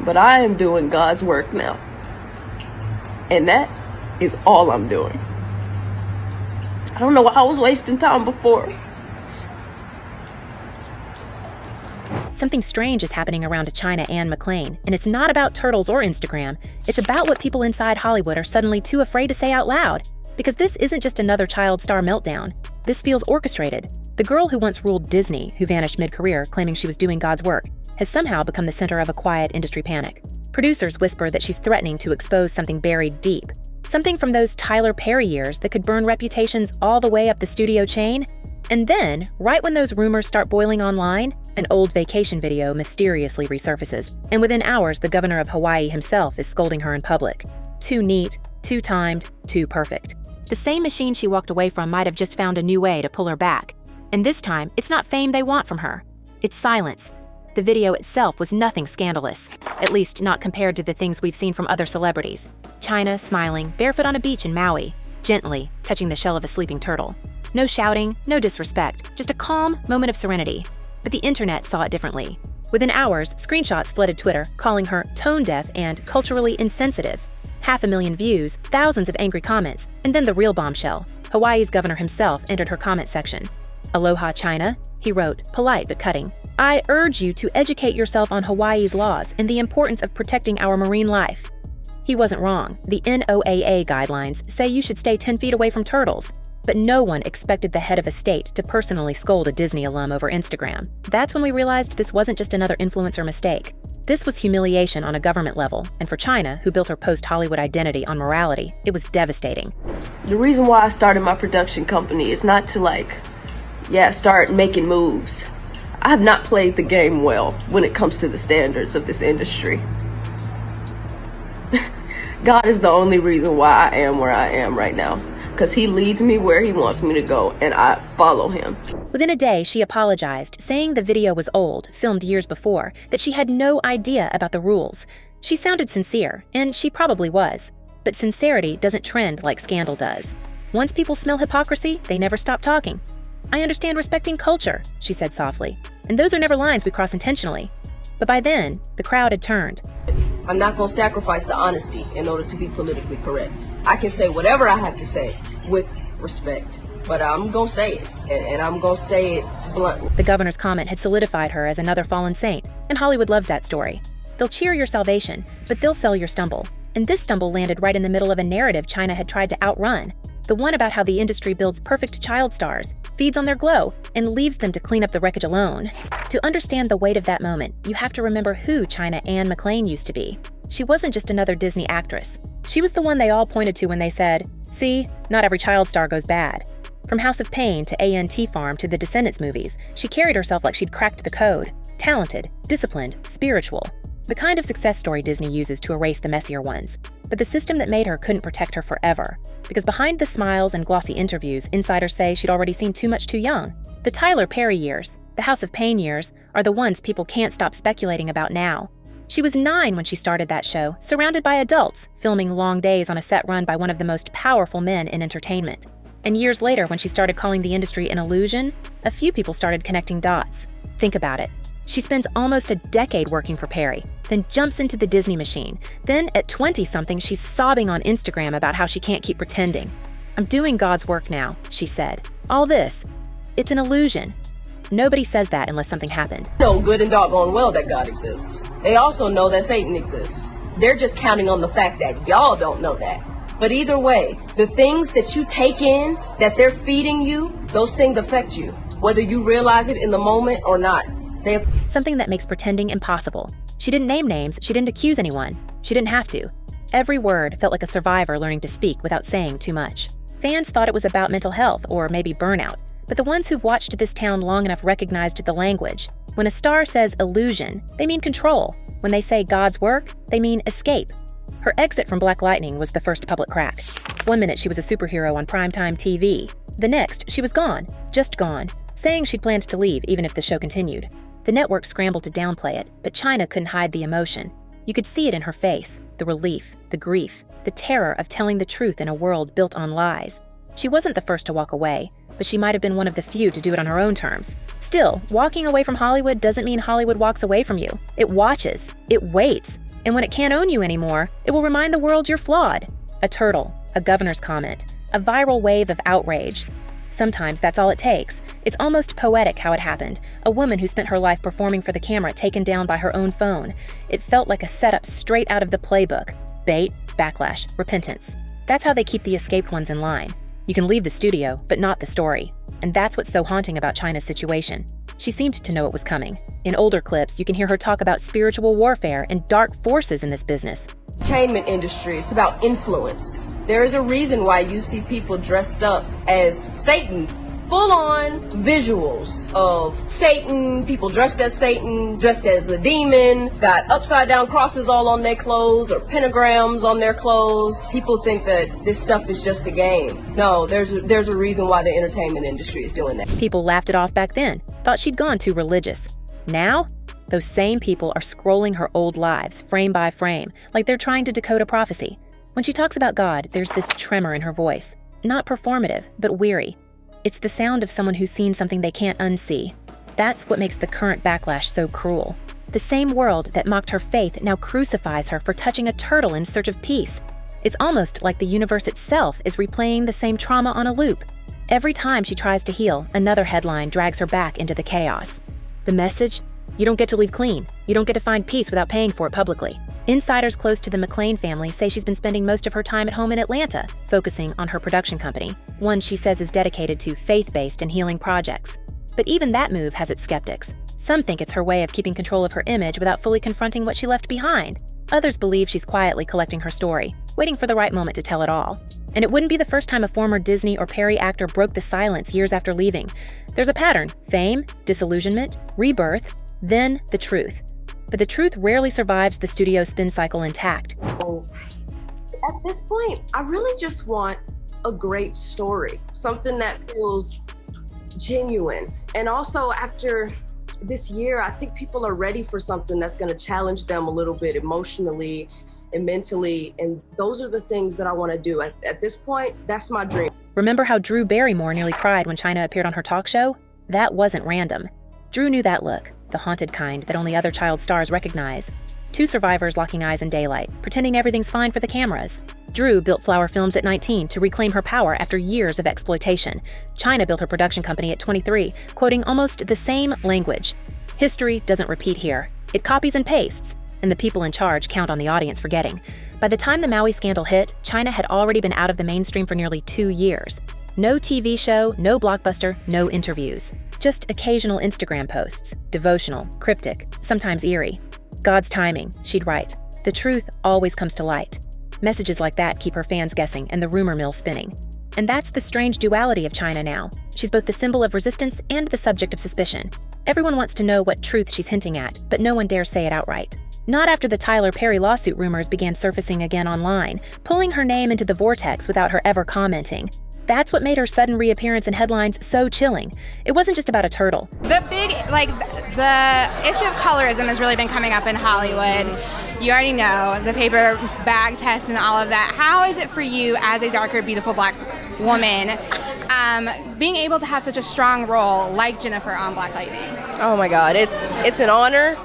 but I am doing God's work now. And that is all I'm doing. I don't know why I was wasting time before. Something strange is happening around China and McClain, and it's not about turtles or Instagram. It's about what people inside Hollywood are suddenly too afraid to say out loud. Because this isn't just another child star meltdown. This feels orchestrated. The girl who once ruled Disney, who vanished mid-career claiming she was doing God's work, has somehow become the center of a quiet industry panic. Producers whisper that she's threatening to expose something buried deep. Something from those Tyler Perry years that could burn reputations all the way up the studio chain. And then, right when those rumors start boiling online, an old vacation video mysteriously resurfaces, and within hours the governor of Hawaii himself is scolding her in public. Too neat, too timed, too perfect. The same machine she walked away from might have just found a new way to pull her back. And this time, it's not fame they want from her. It's silence. The video itself was nothing scandalous, at least not compared to the things we've seen from other celebrities. China smiling, barefoot on a beach in Maui, gently touching the shell of a sleeping turtle. No shouting, no disrespect, just a calm moment of serenity. But the internet saw it differently. Within hours, screenshots flooded Twitter, calling her tone-deaf and culturally insensitive. 500,000 views, thousands of angry comments, and then the real bombshell. Hawaii's governor himself entered her comment section. Aloha, China, he wrote, polite but cutting. I urge you to educate yourself on Hawaii's laws and the importance of protecting our marine life. He wasn't wrong. The NOAA guidelines say you should stay 10 feet away from turtles. But no one expected the head of a state to personally scold a Disney alum over Instagram. That's when we realized this wasn't just another influencer mistake. This was humiliation on a government level, and for China, who built her post-Hollywood identity on morality, it was devastating. The reason why I started my production company is not to start making moves. I have not played the game well when it comes to the standards of this industry. God is the only reason why I am where I am right now. Because he leads me where he wants me to go, and I follow him. Within a day, she apologized, saying the video was old, filmed years before, that she had no idea about the rules. She sounded sincere, and she probably was. But sincerity doesn't trend like scandal does. Once people smell hypocrisy, they never stop talking. I understand respecting culture, she said softly, and those are never lines we cross intentionally. But by then, the crowd had turned. I'm not going to sacrifice the honesty in order to be politically correct. I can say whatever I have to say with respect, but I'm going to say it, and I'm going to say it bluntly. The governor's comment had solidified her as another fallen saint, and Hollywood loves that story. They'll cheer your salvation, but they'll sell your stumble. And this stumble landed right in the middle of a narrative China had tried to outrun. The one about how the industry builds perfect child stars, feeds on their glow, and leaves them to clean up the wreckage alone. To understand the weight of that moment, you have to remember who China Ann McClain used to be. She wasn't just another Disney actress. She was the one they all pointed to when they said, see, not every child star goes bad. From House of Pain to A&T Farm to the Descendants movies, she carried herself like she'd cracked the code. Talented, disciplined, spiritual. The kind of success story Disney uses to erase the messier ones. But the system that made her couldn't protect her forever. Because behind the smiles and glossy interviews, insiders say she'd already seen too much too young. The Tyler Perry years, the House of Pain years, are the ones people can't stop speculating about now. She was 9 when she started that show, surrounded by adults, filming long days on a set run by one of the most powerful men in entertainment. And years later, when she started calling the industry an illusion, a few people started connecting dots. Think about it. She spends almost a decade working for Perry, then jumps into the Disney machine. Then at 20-something, she's sobbing on Instagram about how she can't keep pretending. I'm doing God's work now, she said. All this, it's an illusion. Nobody says that unless something happened. Know good and doggone well that God exists. They also know that Satan exists. They're just counting on the fact that y'all don't know that. But either way, the things that you take in, that they're feeding you, those things affect you, whether you realize it in the moment or not. Something that makes pretending impossible. She didn't name names, she didn't accuse anyone. She didn't have to. Every word felt like a survivor learning to speak without saying too much. Fans thought it was about mental health or maybe burnout, but the ones who've watched this town long enough recognized the language. When a star says illusion, they mean control. When they say God's work, they mean escape. Her exit from Black Lightning was the first public crack. One minute she was a superhero on primetime TV. The next, she was gone, just gone, saying she'd planned to leave even if the show continued. The network scrambled to downplay it, but China couldn't hide the emotion. You could see it in her face, the relief, the grief, the terror of telling the truth in a world built on lies. She wasn't the first to walk away, but she might have been one of the few to do it on her own terms. Still, walking away from Hollywood doesn't mean Hollywood walks away from you. It watches, it waits, And when it can't own you anymore, it will remind the world you're flawed. A turtle, a governor's comment, a viral wave of outrage. Sometimes that's all it takes. It's almost poetic how it happened. A woman who spent her life performing for the camera taken down by her own phone. It felt like a setup straight out of the playbook. Bait, backlash, repentance. That's how they keep the escaped ones in line. You can leave the studio, but not the story. And that's what's so haunting about China's situation. She seemed to know it was coming. In older clips, you can hear her talk about spiritual warfare and dark forces in this business. Entertainment industry, it's about influence. There is a reason why you see people dressed up as Satan. Full-on visuals of Satan, people dressed as Satan, dressed as a demon, got upside-down crosses all on their clothes or pentagrams on their clothes. People think that this stuff is just a game. No, there's a reason why the entertainment industry is doing that. People laughed it off back then, thought she'd gone too religious. Now, those same people are scrolling her old lives, frame by frame, like they're trying to decode a prophecy. When she talks about God, there's this tremor in her voice. Not performative, but weary. It's the sound of someone who's seen something they can't unsee. That's what makes the current backlash so cruel. The same world that mocked her faith now crucifies her for touching a turtle in search of peace. It's almost like the universe itself is replaying the same trauma on a loop. Every time she tries to heal, another headline drags her back into the chaos. The message? You don't get to leave clean. You don't get to find peace without paying for it publicly. Insiders close to the McClain family say she's been spending most of her time at home in Atlanta, focusing on her production company, one she says is dedicated to faith-based and healing projects. But even that move has its skeptics. Some think it's her way of keeping control of her image without fully confronting what she left behind. Others believe she's quietly collecting her story, waiting for the right moment to tell it all. And it wouldn't be the first time a former Disney or Perry actor broke the silence years after leaving. There's a pattern: fame, disillusionment, rebirth, then the truth. But the truth rarely survives the studio spin cycle intact. At this point, I really just want a great story, something that feels genuine. And also after this year, I think people are ready for something that's going to challenge them a little bit emotionally and mentally. And those are the things that I want to do. At this point, that's my dream. Remember how Drew Barrymore nearly cried when China appeared on her talk show? That wasn't random. Drew knew that look, the haunted kind that only other child stars recognize. Two survivors locking eyes in daylight, pretending everything's fine for the cameras. Drew built Flower Films at 19 to reclaim her power after years of exploitation. China built her production company at 23, quoting almost the same language. History doesn't repeat here. It copies and pastes, and the people in charge count on the audience forgetting. By the time the Maui scandal hit, China had already been out of the mainstream for nearly 2 years. No TV show, no blockbuster, no interviews. Just occasional Instagram posts, devotional, cryptic, sometimes eerie. God's timing, she'd write. The truth always comes to light. Messages like that keep her fans guessing and the rumor mill spinning. And that's the strange duality of China now. She's both the symbol of resistance and the subject of suspicion. Everyone wants to know what truth she's hinting at, but no one dares say it outright. Not after the Tyler Perry lawsuit rumors began surfacing again online, pulling her name into the vortex without her ever commenting. That's what made her sudden reappearance in headlines so chilling. It wasn't just about a turtle. The issue of colorism has really been coming up in Hollywood. You already know, the paper bag test and all of that. How is it for you as a darker, beautiful black woman, being able to have such a strong role like Jennifer on Black Lightning? Oh my God, it's an honor.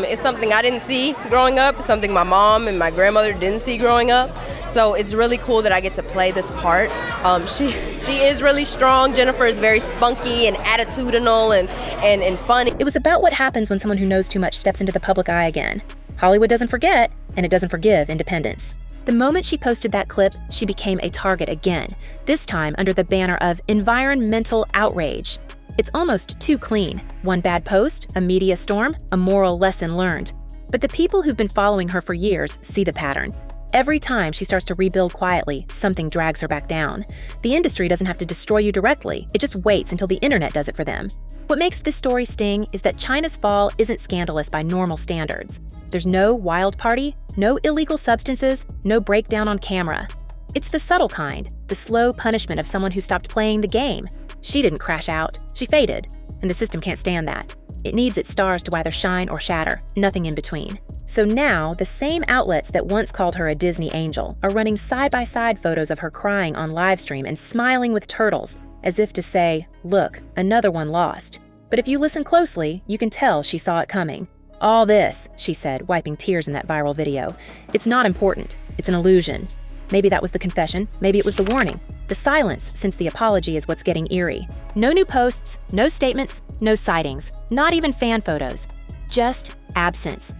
It's something I didn't see growing up, something my mom and my grandmother didn't see growing up. So it's really cool that I get to play this part. She is really strong. Jennifer is very spunky and attitudinal and funny. It was about what happens when someone who knows too much steps into the public eye again. Hollywood doesn't forget, and it doesn't forgive independence. The moment she posted that clip, she became a target again, this time under the banner of environmental outrage. It's almost too clean. One bad post, a media storm, a moral lesson learned. But the people who've been following her for years see the pattern. Every time she starts to rebuild quietly, something drags her back down. The industry doesn't have to destroy you directly, it just waits until the internet does it for them. What makes this story sting is that China's fall isn't scandalous by normal standards. There's no wild party, no illegal substances, no breakdown on camera. It's the subtle kind, the slow punishment of someone who stopped playing the game. She didn't crash out, she faded, and the system can't stand that. It needs its stars to either shine or shatter, nothing in between. So now, the same outlets that once called her a Disney angel are running side-by-side photos of her crying on livestream and smiling with turtles, as if to say, look, another one lost. But if you listen closely, you can tell she saw it coming. All this, she said, wiping tears in that viral video, it's not important. It's an illusion. Maybe that was the confession. Maybe it was the warning. The silence since the apology is what's getting eerie. No new posts, no statements, no sightings, not even fan photos. Just absence.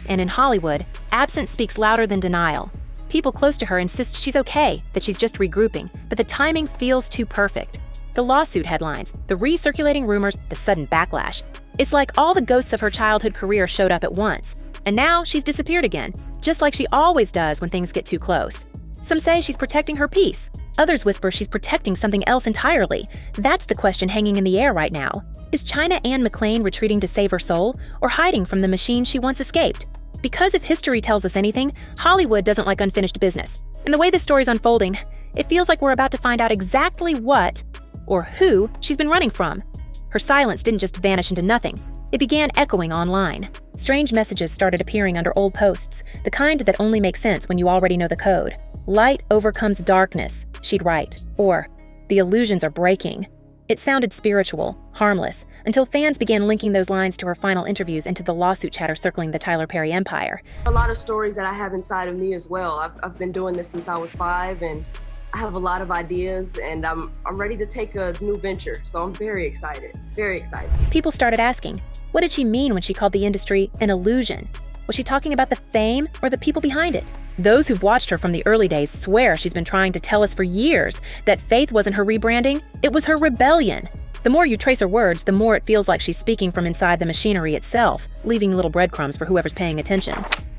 And in Hollywood, absence speaks louder than denial. People close to her insist she's okay, that she's just regrouping, but the timing feels too perfect. The lawsuit headlines, the recirculating rumors, the sudden backlash. It's like all the ghosts of her childhood career showed up at once. And now she's disappeared again, just like she always does when things get too close. Some say she's protecting her peace. Others whisper she's protecting something else entirely. That's the question hanging in the air right now. Is China Anne McClain retreating to save her soul, or hiding from the machine she once escaped? Because if history tells us anything, Hollywood doesn't like unfinished business. And the way this story's unfolding, it feels like we're about to find out exactly what, or who, she's been running from. Her silence didn't just vanish into nothing. It began echoing online. Strange messages started appearing under old posts, the kind that only make sense when you already know the code. Light overcomes darkness, she'd write. Or, the illusions are breaking. It sounded spiritual, harmless, until fans began linking those lines to her final interviews and to the lawsuit chatter circling the Tyler Perry empire. A lot of stories that I have inside of me as well. I've been doing this since I was 5, and I have a lot of ideas, and I'm ready to take a new venture, so I'm very excited, very excited. People started asking, what did she mean when she called the industry an illusion? Was she talking about the fame or the people behind it? Those who've watched her from the early days swear she's been trying to tell us for years that faith wasn't her rebranding, it was her rebellion. The more you trace her words, the more it feels like she's speaking from inside the machinery itself, leaving little breadcrumbs for whoever's paying attention.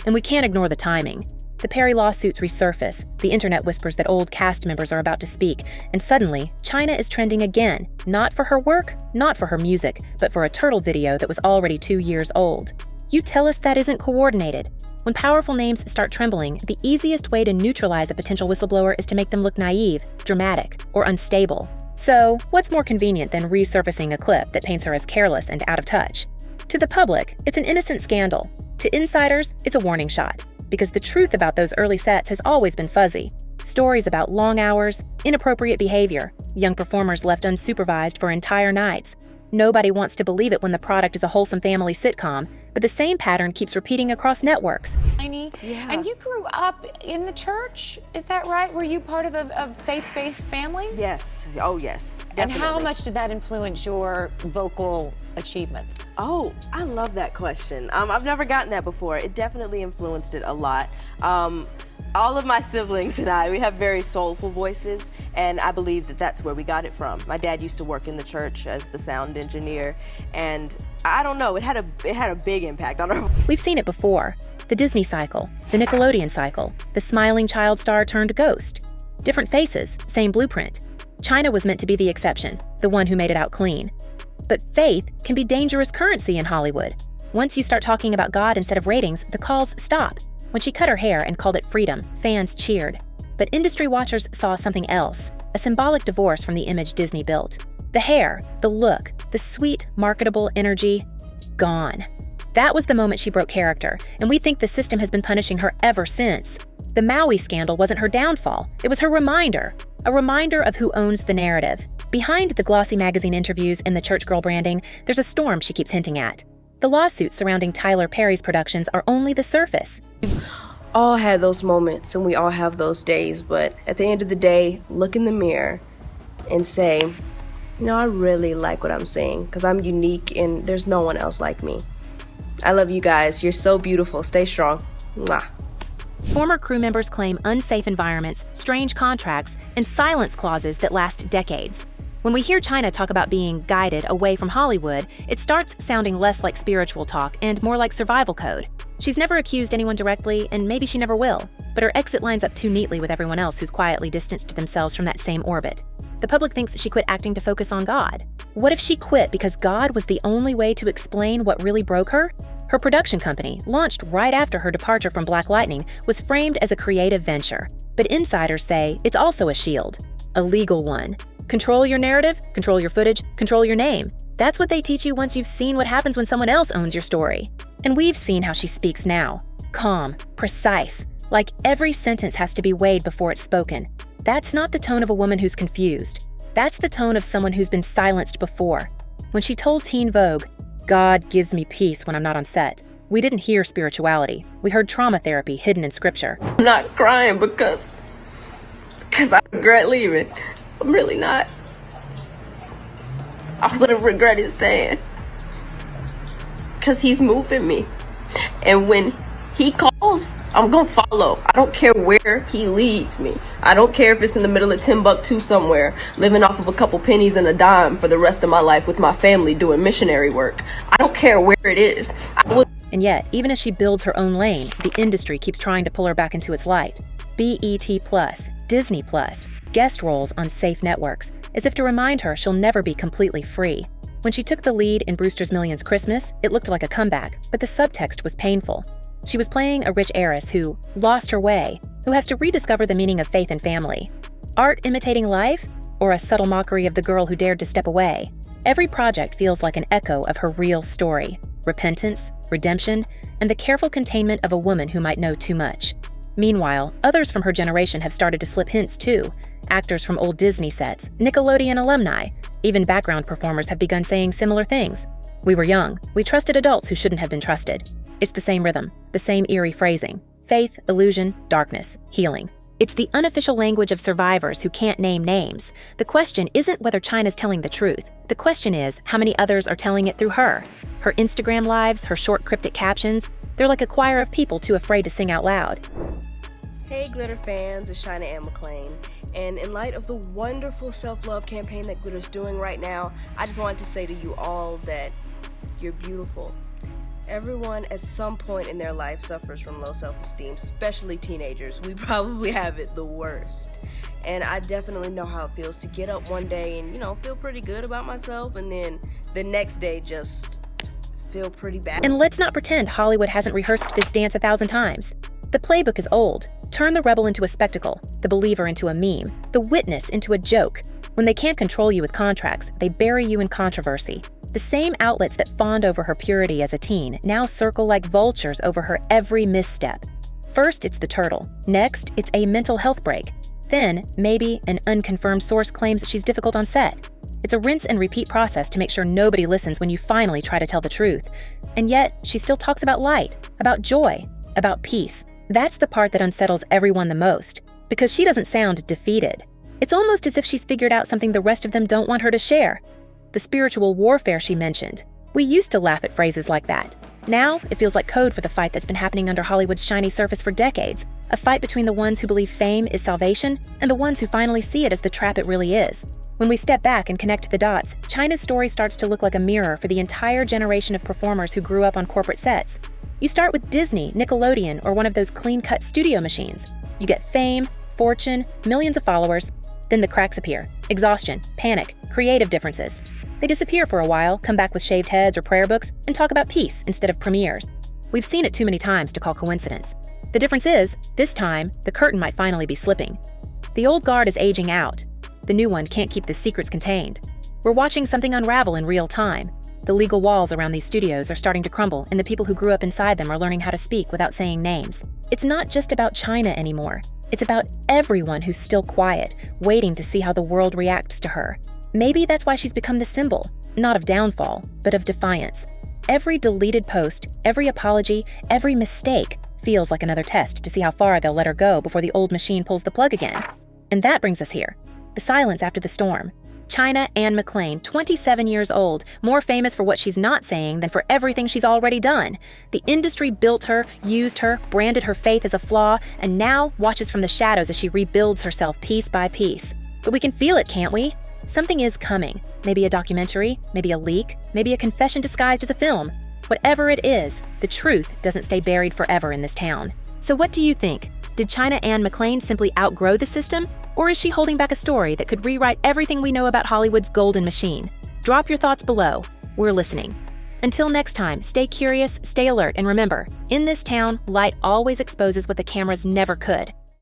And we can't ignore the timing. The Perry lawsuits resurface, the internet whispers that old cast members are about to speak, and suddenly, China is trending again, not for her work, not for her music, but for a turtle video that was already 2 years old. You tell us that isn't coordinated. When powerful names start trembling, the easiest way to neutralize a potential whistleblower is to make them look naive, dramatic, or unstable. So, what's more convenient than resurfacing a clip that paints her as careless and out of touch? To the public, it's an innocent scandal. To insiders, it's a warning shot. Because the truth about those early sets has always been fuzzy. Stories about long hours, inappropriate behavior, young performers left unsupervised for entire nights. Nobody wants to believe it when the product is a wholesome family sitcom, but the same pattern keeps repeating across networks. Yeah. And you grew up in the church, is that right? Were you part of a faith-based family? Yes. Oh, yes. Definitely. And how much did that influence your vocal achievements? Oh, I love that question. I've never gotten that before. It definitely influenced it a lot. All of my siblings and I, we have very soulful voices, and I believe that that's where we got it from. My dad used to work in the church as the sound engineer, and I don't know, it had a big impact on our... We've seen it before. The Disney cycle, the Nickelodeon cycle, the smiling child star turned ghost. Different faces, same blueprint. China was meant to be the exception, the one who made it out clean. But faith can be dangerous currency in Hollywood. Once you start talking about God instead of ratings, the calls stop. When she cut her hair and called it freedom, fans cheered. But industry watchers saw something else, a symbolic divorce from the image Disney built. The hair, the look, the sweet, marketable energy, gone. That was the moment she broke character, and we think the system has been punishing her ever since. The Maui scandal wasn't her downfall, it was her reminder. A reminder of who owns the narrative. Behind the glossy magazine interviews and the church girl branding, there's a storm she keeps hinting at. The lawsuits surrounding Tyler Perry's productions are only the surface. We've all had those moments and we all have those days, but at the end of the day, look in the mirror and say, I really like what I'm saying because I'm unique and there's no one else like me. I love you guys. You're so beautiful. Stay strong. Mwah. Former crew members claim unsafe environments, strange contracts, and silence clauses that last decades. When we hear China talk about being guided away from Hollywood, it starts sounding less like spiritual talk and more like survival code. She's never accused anyone directly, and maybe she never will, but her exit lines up too neatly with everyone else who's quietly distanced themselves from that same orbit. The public thinks she quit acting to focus on God. What if she quit because God was the only way to explain what really broke her? Her production company, launched right after her departure from Black Lightning, was framed as a creative venture. But insiders say it's also a shield, a legal one. Control your narrative, control your footage, control your name. That's what they teach you once you've seen what happens when someone else owns your story. And we've seen how she speaks now. Calm, precise, like every sentence has to be weighed before it's spoken. That's not the tone of a woman who's confused. That's the tone of someone who's been silenced before. When she told Teen Vogue, "God gives me peace when I'm not on set," We didn't hear spirituality. We heard trauma therapy hidden in scripture. I'm not crying because I regret leaving. I'm really not. I would have regretted staying because he's moving me. And when he calls, I'm gonna follow. I don't care where he leads me. I don't care if it's in the middle of Timbuktu somewhere, living off of a couple pennies and a dime for the rest of my life with my family doing missionary work. I don't care where it is. And yet, even as she builds her own lane, the industry keeps trying to pull her back into its light. BET+, Disney+, guest roles on safe networks, as if to remind her she'll never be completely free. When she took the lead in Brewster's Millions Christmas, it looked like a comeback, but the subtext was painful. She was playing a rich heiress who lost her way, who has to rediscover the meaning of faith and family. Art imitating life, or a subtle mockery of the girl who dared to step away? Every project feels like an echo of her real story: repentance, redemption, and the careful containment of a woman who might know too much. Meanwhile, others from her generation have started to slip hints too. Actors from old Disney sets, Nickelodeon alumni, even background performers have begun saying similar things. We were young. We trusted adults who shouldn't have been trusted. It's the same rhythm, the same eerie phrasing. Faith, illusion, darkness, healing. It's the unofficial language of survivors who can't name names. The question isn't whether China's telling the truth. The question is how many others are telling it through her. Her Instagram lives, her short cryptic captions, they're like a choir of people too afraid to sing out loud. Hey Glitter fans, it's China and McClain. And in light of the wonderful self-love campaign that Glitter's doing right now, I just wanted to say to you all that you're beautiful. Everyone at some point in their life suffers from low self-esteem, especially teenagers. We probably have it the worst. And I definitely know how it feels to get up one day and, feel pretty good about myself, and then the next day just feel pretty bad. And let's not pretend Hollywood hasn't rehearsed this dance 1,000 times. The playbook is old. Turn the rebel into a spectacle, the believer into a meme, the witness into a joke. When they can't control you with contracts, they bury you in controversy. The same outlets that fawned over her purity as a teen now circle like vultures over her every misstep. First, it's the turtle. Next, it's a mental health break. Then, maybe an unconfirmed source claims that she's difficult on set. It's a rinse and repeat process to make sure nobody listens when you finally try to tell the truth. And yet, she still talks about light, about joy, about peace. That's the part that unsettles everyone the most, because she doesn't sound defeated. It's almost as if she's figured out something the rest of them don't want her to share. The spiritual warfare she mentioned. We used to laugh at phrases like that. Now, it feels like code for the fight that's been happening under Hollywood's shiny surface for decades. A fight between the ones who believe fame is salvation and the ones who finally see it as the trap it really is. When we step back and connect the dots, China's story starts to look like a mirror for the entire generation of performers who grew up on corporate sets. You start with Disney, Nickelodeon, or one of those clean-cut studio machines. You get fame, fortune, millions of followers. Then the cracks appear. Exhaustion, panic, creative differences. They disappear for a while, come back with shaved heads or prayer books, and talk about peace instead of premieres. We've seen it too many times to call coincidence. The difference is, this time, the curtain might finally be slipping. The old guard is aging out. The new one can't keep the secrets contained. We're watching something unravel in real time. The legal walls around these studios are starting to crumble, and the people who grew up inside them are learning how to speak without saying names. It's not just about China anymore. It's about everyone who's still quiet, waiting to see how the world reacts to her. Maybe that's why she's become the symbol, not of downfall, but of defiance. Every deleted post, every apology, every mistake feels like another test to see how far they'll let her go before the old machine pulls the plug again. And that brings us here. The silence after the storm. China Anne McClain, 27 years old, more famous for what she's not saying than for everything she's already done. The industry built her, used her, branded her faith as a flaw, and now watches from the shadows as she rebuilds herself piece by piece. But we can feel it, can't we? Something is coming. Maybe a documentary, maybe a leak, maybe a confession disguised as a film. Whatever it is, the truth doesn't stay buried forever in this town. So what do you think? Did China Anne McClain simply outgrow the system? Or is she holding back a story that could rewrite everything we know about Hollywood's golden machine? Drop your thoughts below. We're listening. Until next time, stay curious, stay alert, and remember, in this town, light always exposes what the cameras never could.